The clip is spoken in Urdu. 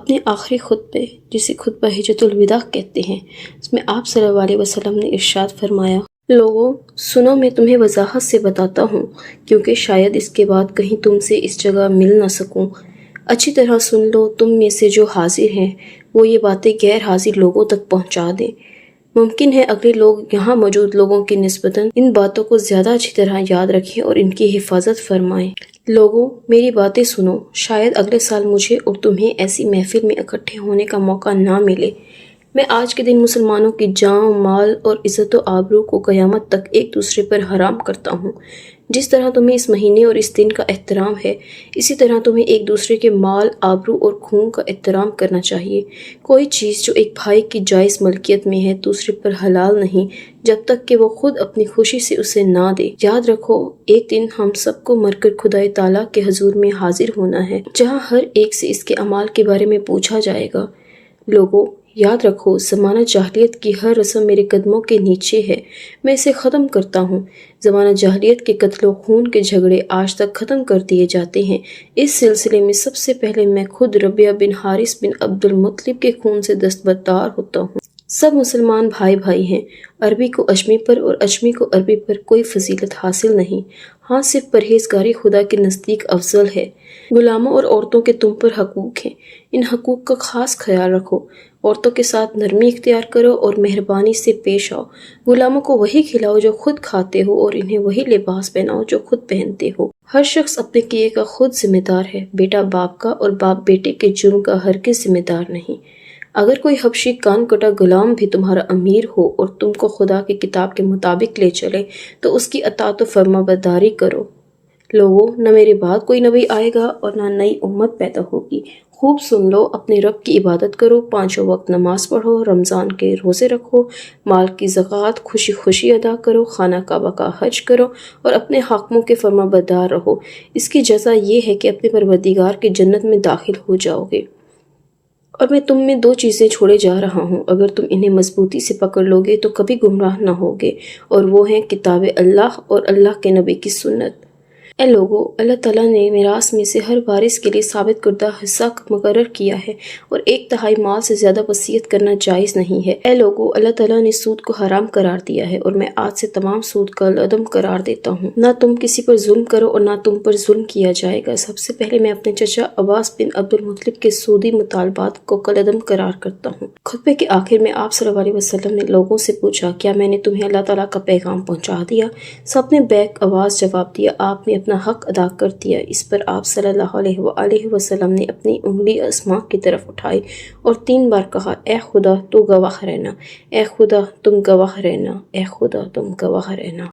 اپنے آخری خطبے جسے خطبہ حجۃ الوداع کہتے ہیں، اس میں آپ صلی اللہ علیہ وسلم نے ارشاد فرمایا، لوگوں سنو، میں تمہیں وضاحت سے بتاتا ہوں کیونکہ شاید اس کے بعد کہیں تم سے اس جگہ مل نہ سکوں۔ اچھی طرح سن لو، تم میں سے جو حاضر ہیں وہ یہ باتیں غیر حاضر لوگوں تک پہنچا دیں۔ ممکن ہے اگلے لوگ یہاں موجود لوگوں کی نسبتاً ان باتوں کو زیادہ اچھی طرح یاد رکھیں اور ان کی حفاظت فرمائیں۔ لوگوں میری باتیں سنو، شاید اگلے سال مجھے اور تمہیں ایسی محفل میں اکٹھے ہونے کا موقع نہ ملے۔ میں آج کے دن مسلمانوں کی جان، مال اور عزت و آبرو کو قیامت تک ایک دوسرے پر حرام کرتا ہوں۔ جس طرح تمہیں اس مہینے اور اس دن کا احترام ہے، اسی طرح تمہیں ایک دوسرے کے مال، آبرو اور خون کا احترام کرنا چاہیے۔ کوئی چیز جو ایک بھائی کی جائز ملکیت میں ہے دوسرے پر حلال نہیں جب تک کہ وہ خود اپنی خوشی سے اسے نہ دے۔ یاد رکھو، ایک دن ہم سب کو مر کر خدائے تعالیٰ کے حضور میں حاضر ہونا ہے، جہاں ہر ایک سے اس کے اعمال کے بارے میں پوچھا جائے گا۔ لوگوں یاد رکھو، زمانہ جاہلیت کی ہر رسم میرے قدموں کے نیچے ہے، میں اسے ختم کرتا ہوں۔ زمانہ جاہلیت کے قتل و خون کے جھگڑے آج تک ختم کر دیے جاتے ہیں۔ اس سلسلے میں سب سے پہلے میں خود ربیعہ بن حارث بن عبد المطلب کے خون سے دستبردار ہوتا ہوں۔ سب مسلمان بھائی بھائی ہیں، عربی کو اجمی پر اور اجمی کو عربی پر کوئی فضیلت حاصل نہیں، ہاں صرف پرہیزگاری خدا کے نزدیک افضل ہے۔ غلاموں اور عورتوں کے تم پر حقوق ہیں، ان حقوق کا خاص خیال رکھو۔ عورتوں کے ساتھ نرمی اختیار کرو اور مہربانی سے پیش آؤ۔ غلاموں کو وہی کھلاؤ جو خود کھاتے ہو اور انہیں وہی لباس پہناؤ جو خود پہنتے ہو۔ ہر شخص اپنے کیے کا خود ذمہ دار ہے، بیٹا باپ کا اور باپ بیٹے کے جرم کا ہرگز ذمہ دار نہیں۔ اگر کوئی حبشی کان کٹا غلام بھی تمہارا امیر ہو اور تم کو خدا کی کتاب کے مطابق لے چلے تو اس کی اطاعت و فرما برداری کرو۔ لوگوں نہ میرے بعد کوئی نبی آئے گا اور نہ نئی امت پیدا ہوگی۔ خوب سن لو، اپنے رب کی عبادت کرو، 5 وقت نماز پڑھو، رمضان کے روزے رکھو، مال کی زکوٰۃ خوشی خوشی ادا کرو، خانہ کعبہ کا حج کرو اور اپنے حاکموں کے فرما بردار رہو۔ اس کی جزا یہ ہے کہ اپنے پروردگار کی جنت میں داخل ہو جاؤ گے۔ اور میں تم میں 2 چیزیں چھوڑے جا رہا ہوں، اگر تم انہیں مضبوطی سے پکڑ لو گے تو کبھی گمراہ نہ ہوگے، اور وہ ہیں کتاب اللہ اور اللہ کے نبی کی سنت۔ اے لوگو، اللہ تعالیٰ نے میراث میں سے ہر وارث کے لیے ثابت کردہ حصہ مقرر کیا ہے اور 1/3 مال سے زیادہ وصیت کرنا جائز نہیں ہے۔ اے لوگو، اللہ تعالیٰ نے سود کو حرام قرار دیا ہے اور میں آج سے تمام سود کا عدم قرار دیتا ہوں۔ نہ تم کسی پر ظلم کرو اور نہ تم پر ظلم کیا جائے گا۔ سب سے پہلے میں اپنے چچا عباس بن عبد المطلب کے سودی مطالبات کو کالعدم قرار کرتا ہوں۔ خطبے کے آخر میں آپ صلی اللہ علیہ وسلم نے لوگوں سے پوچھا، کیا میں نے تمہیں اللہ تعالیٰ کا پیغام پہنچا دیا؟ سب نے بیک آواز جواب دیا، آپ نے اپنا حق ادا کر دیا۔ اس پر آپ صلی اللہ علیہ وآلہ وسلم نے اپنی انگلی آسمان کی طرف اٹھائی اور 3 بار کہا، اے خدا تو گواہ رہنا، اے خدا تم گواہ رہنا، اے خدا تم گواہ رہنا۔